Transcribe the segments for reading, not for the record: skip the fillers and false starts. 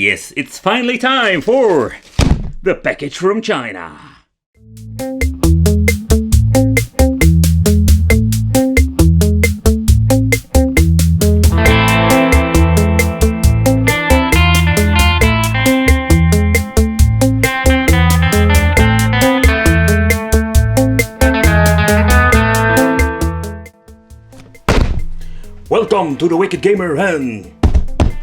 Yes, it's finally time for the package from China. Welcome to the Wicked Gamer and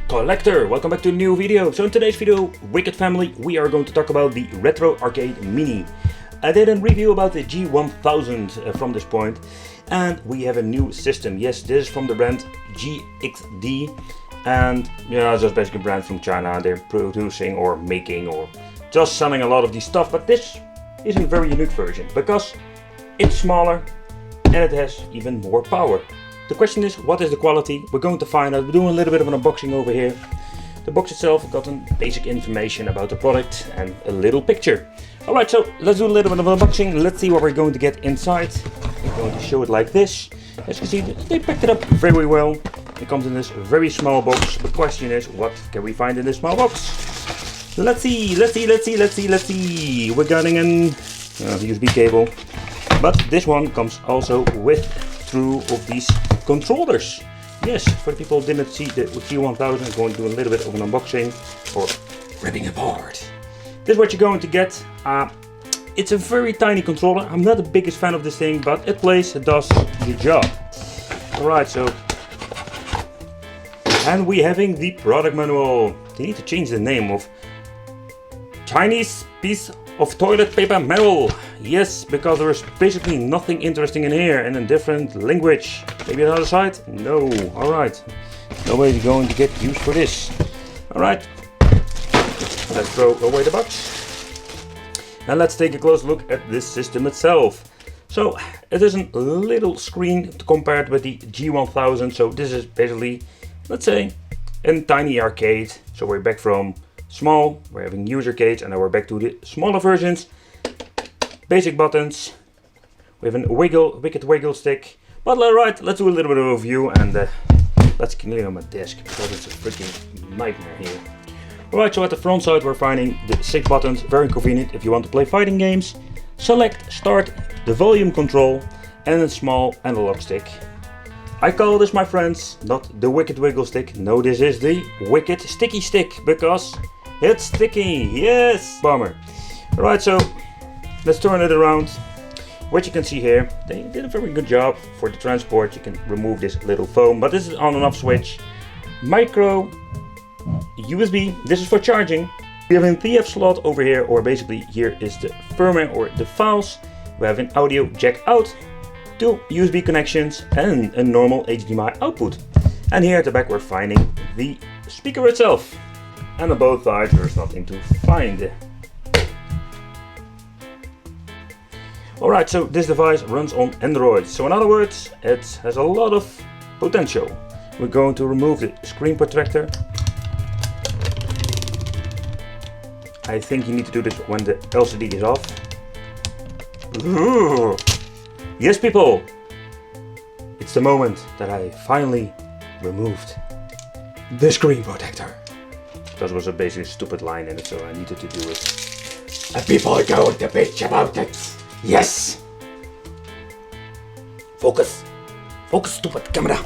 Collector. Welcome back to a new video. So in today's video, Wickedfamily, we are going to talk about the Retro Arcade Mini. I did a review about the G1000 from this point, and we have a new system. Yes, this is from the brand JXD, and yeah, it's just basically a brand from China. They're producing or making or just selling a lot of these stuff, but this is a very unique version because it's smaller and it has even more power. The question is, what is the quality? We're going to find out. We're doing a little bit of an unboxing over here. The box itself got some basic information about the product and a little picture. Alright, so let's do a little bit of an unboxing. Let's see what we're going to get inside. I'm going to show it like this. As you can see, they picked it up very well. It comes in this very small box. The question is, what can we find in this small box? Let's see. We're getting an USB cable. But this one comes also with two of these controllers. Yes, for the people who didn't see the G1000, I'm going to do a little bit of an unboxing or ripping apart. This is what you're going to get. It's a very tiny controller. I'm not the biggest fan of this thing, but it does the job. Alright, so and we're having the product manual. They need to change the name of Chinese piece of toilet paper manual. Yes, because there is basically nothing interesting in here in a different language. Maybe another side? No. Alright. Nobody's going to get used for this. Alright. Let's throw away the box. And let's take a close look at this system itself. So it is a little screen compared with the G1000. So this is basically, let's say, a tiny arcade. So we're back from small, we're having user arcades, and now we're back to the smaller versions. Basic buttons. We have a wicked wiggle stick. But alright, let's do a little bit of a review, and let's clean on my desk because it's a freaking nightmare here. Alright, so at the front side we're finding the 6 buttons, very convenient if you want to play fighting games. Select, start, the volume control, and a small analog stick. I call this, my friends, not the wicked wiggle stick. No, this is the wicked sticky stick because it's sticky. Yes, bummer. Alright, so let's turn it around. What you can see here, they did a very good job for the transport. You can remove this little foam, but this is on and off switch. Micro USB, this is for charging. We have an TF slot over here, or basically here is the firmware or the files. We have an audio jack out, 2 USB connections, and a normal HDMI output. And here at the back we're finding the speaker itself. And on both sides there's nothing to find. Alright, so this device runs on Android. So in other words, it has a lot of potential. We're going to remove the screen protector. I think you need to do this when the LCD is off. Ooh. Yes, people! It's the moment that I finally removed the screen protector. That was a basically stupid line in it, so I needed to do it. And people are going to bitch about it! Yes! Focus! Focus, stupid camera!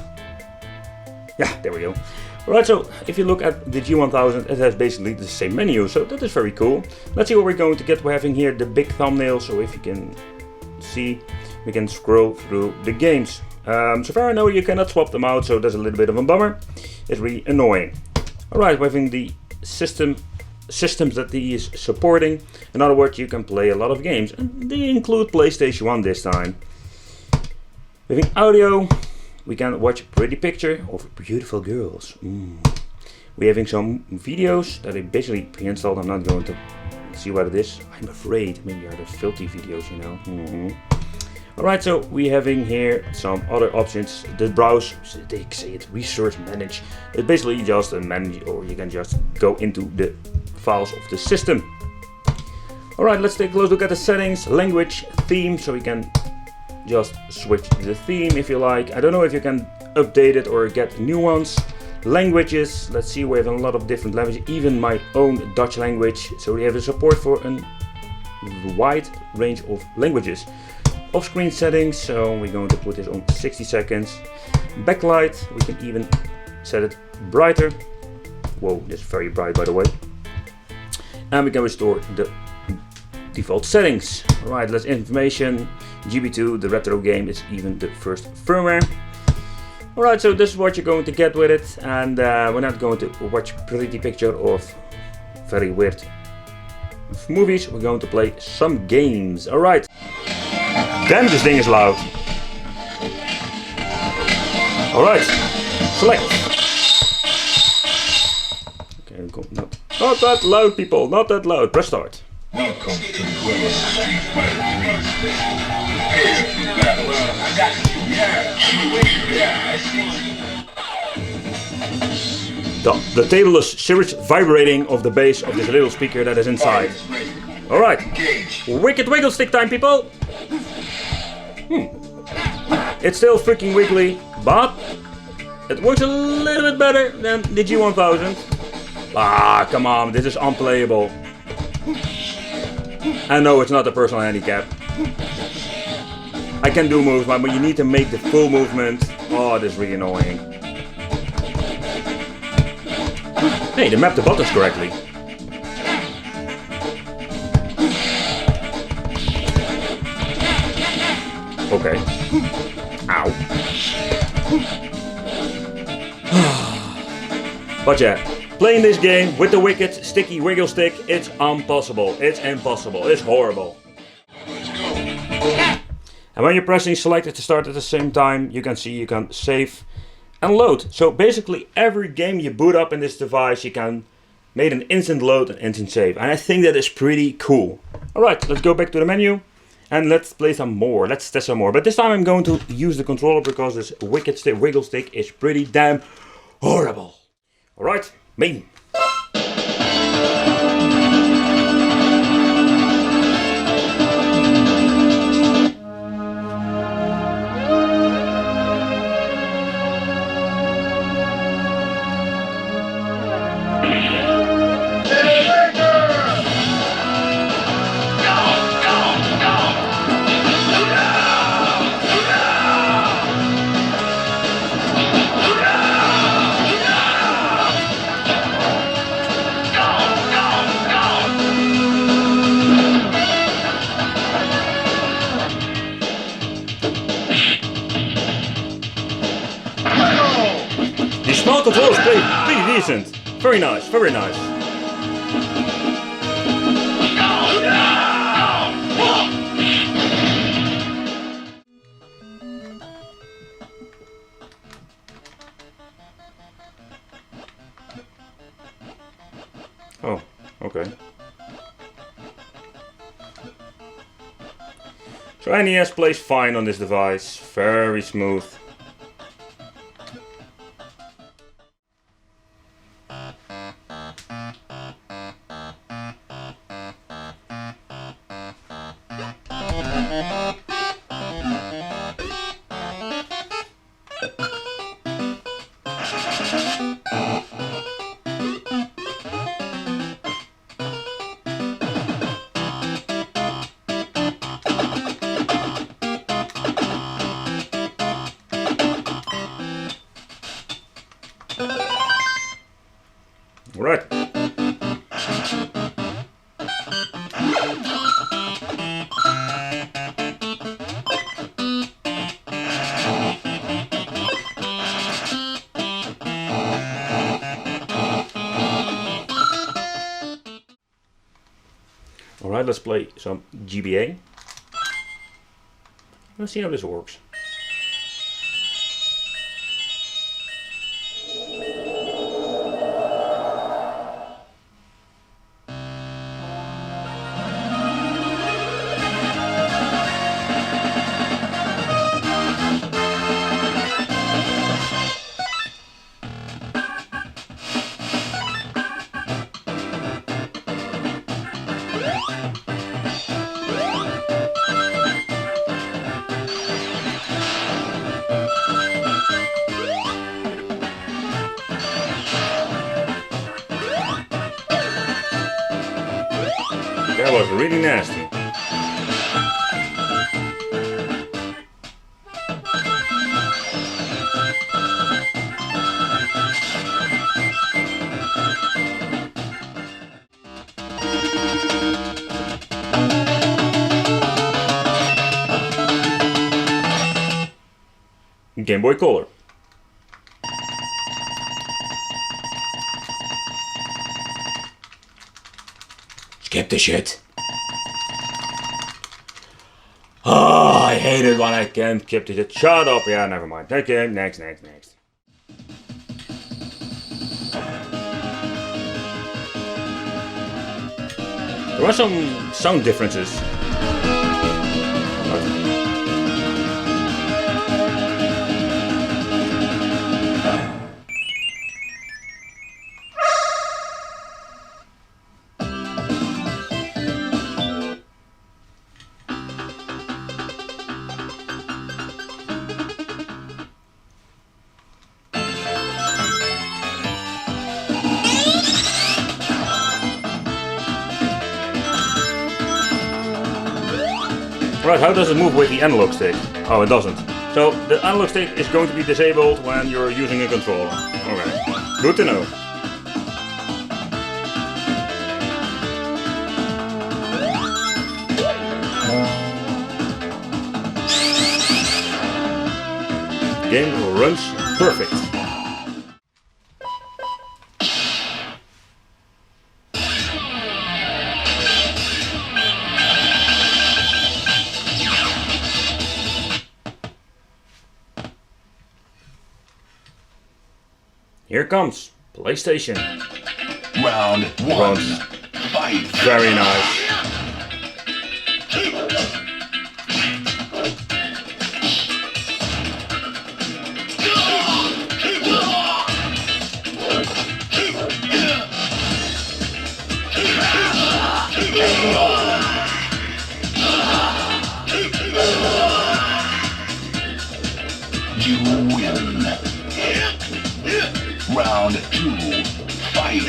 Yeah, there we go. Alright, so if you look at the G1000, it has basically the same menu, so that is very cool. Let's see what we're going to get. We're having here the big thumbnail, so if you can see, we can scroll through the games. So far I know you cannot swap them out, so that's a little bit of a bummer. It's really annoying. Alright, we're having the systems that he is supporting. In other words, you can play a lot of games, and they include PlayStation 1 this time. We're having audio. We can watch a pretty picture of beautiful girls. We're having some videos that I basically pre-installed. I'm not going to see what it is. I'm afraid maybe are the filthy videos, you know. Alright, so we're having here some other options. The browse, they say it's research manage. It's basically just a manage, or you can just go into the files of the system. Alright, let's take a close look at the settings, language, theme, so we can just switch the theme if you like. I don't know if you can update it or get new ones. Languages, let's see, we have a lot of different languages, even my own Dutch language. So we have a support for a wide range of languages. Off-screen settings, so we're going to put this on 60 seconds. Backlight, we can even set it brighter. Whoa, this is very bright by the way. And we can restore the default settings. Alright, let's information. GB2, the retro game, is even the first firmware. Alright, so this is what you're going to get with it, and we're not going to watch pretty picture of very weird movies. We're going to play some games. Alright. Damn, this thing is loud. Alright, select. Okay, go. Not that loud, people, not that loud. Press start. Welcome to the world of Street Fighter 3. Prepare for battle. I got you. Yeah, I see. The table is serious vibrating of the bass of this little speaker that is inside. Alright, wicked wiggle stick time, people! It's still freaking wiggly, but it works a little bit better than the G1000. Ah, come on, this is unplayable. I know it's not a personal handicap. I can do movement, but you need to make the full movement. Oh, this is really annoying. Hey, they mapped the buttons correctly. Okay. Ow. But yeah, playing this game with the wicked sticky wiggle stick, it's impossible. It's impossible. It's horrible. And when you're pressing select at the start at the same time, you can see you can save and load. So basically every game you boot up in this device, you can make an instant load and instant save. And I think that is pretty cool. Alright, let's go back to the menu and let's play some more. Let's test some more. But this time I'm going to use the controller because this wicked wiggle stick is pretty damn horrible. Alright, mame. The small controls play pretty decent. Very nice, very nice. Oh, okay. So NES plays fine on this device, very smooth. Right. Alright, let's play some GBA. Let's see how this works. That was really nasty. Game Boy Color. Skip the shit. Oh, I hate it when I can't skip the shit. Shut up. Yeah, never mind. Okay, next. There are some sound differences. Right, how does it move with the analog stick? Oh, it doesn't. So the analog stick is going to be disabled when you're using a controller. Okay, good to know. Game runs perfect. Here comes PlayStation. Round one. Fight. Very nice. You win. Round two. Fight.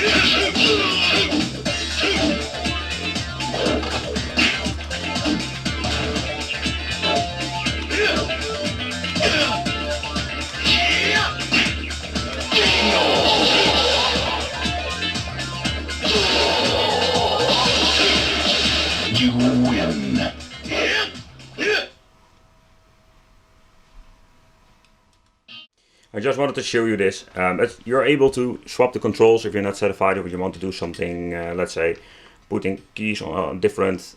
You win. I just wanted to show you this. You're able to swap the controls if you're not satisfied, or if you want to do something, let's say, putting keys on different,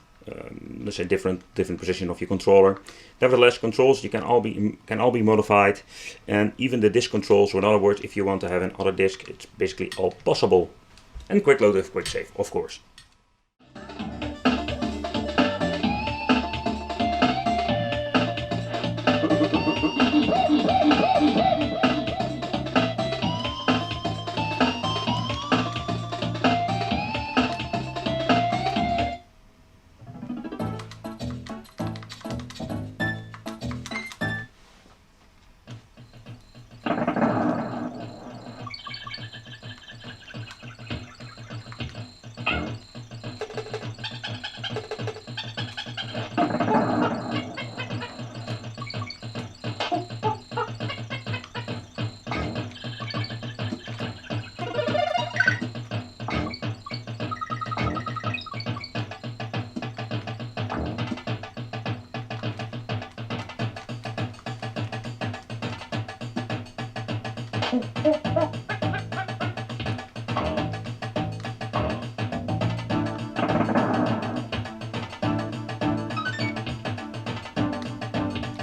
let's say different position of your controller. Nevertheless, controls can all be modified, and even the disk controls. So in other words, if you want to have another disk, it's basically all possible. And quick load with quick save, of course.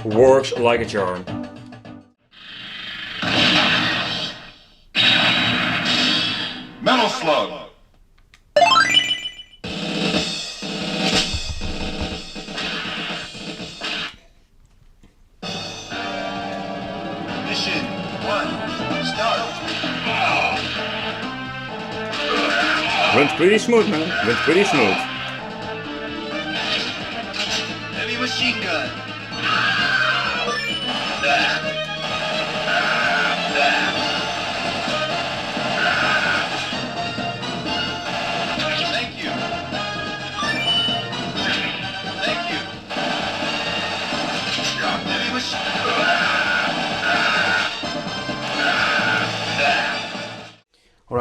Works like a charm. Metal Slug. Mission 1, start. Runs pretty smooth, man. Runs pretty smooth. Heavy machine gun. Thank you.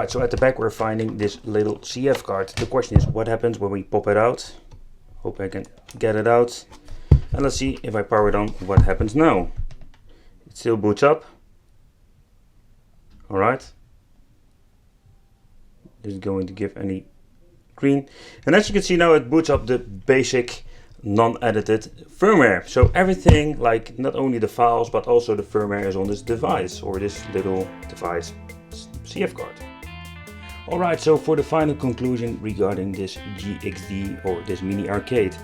Alright, so at the back we're finding this little CF card. The question is, what happens when we pop it out? Hope I can get it out. And let's see if I power it on, what happens now. It still boots up. Alright. This is going to give any green. And as you can see now, it boots up the basic non-edited firmware. So everything, like not only the files but also the firmware, is on this device, or this little device CF card. Alright, so for the final conclusion regarding this JXD or this mini arcade.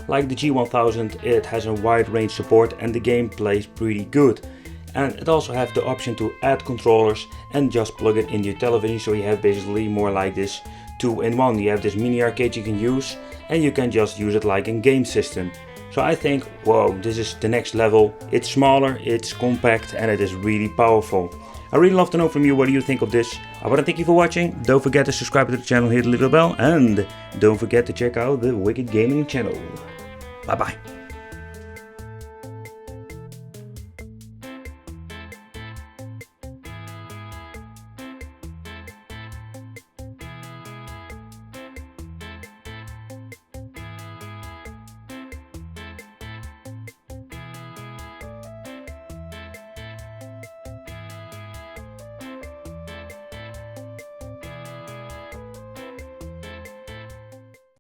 Like the G1000, it has a wide range support and the game plays pretty good. And it also has the option to add controllers and just plug it in your television, so you have basically more like this 2-in-1. You have this mini arcade you can use, and you can just use it like a game system. So I think, whoa, this is the next level. It's smaller, it's compact, and it is really powerful. I really love to know from you, what do you think of this? I want to thank you for watching. Don't forget to subscribe to the channel, hit the little bell, and don't forget to check out the Wicked Gaming channel. Bye bye.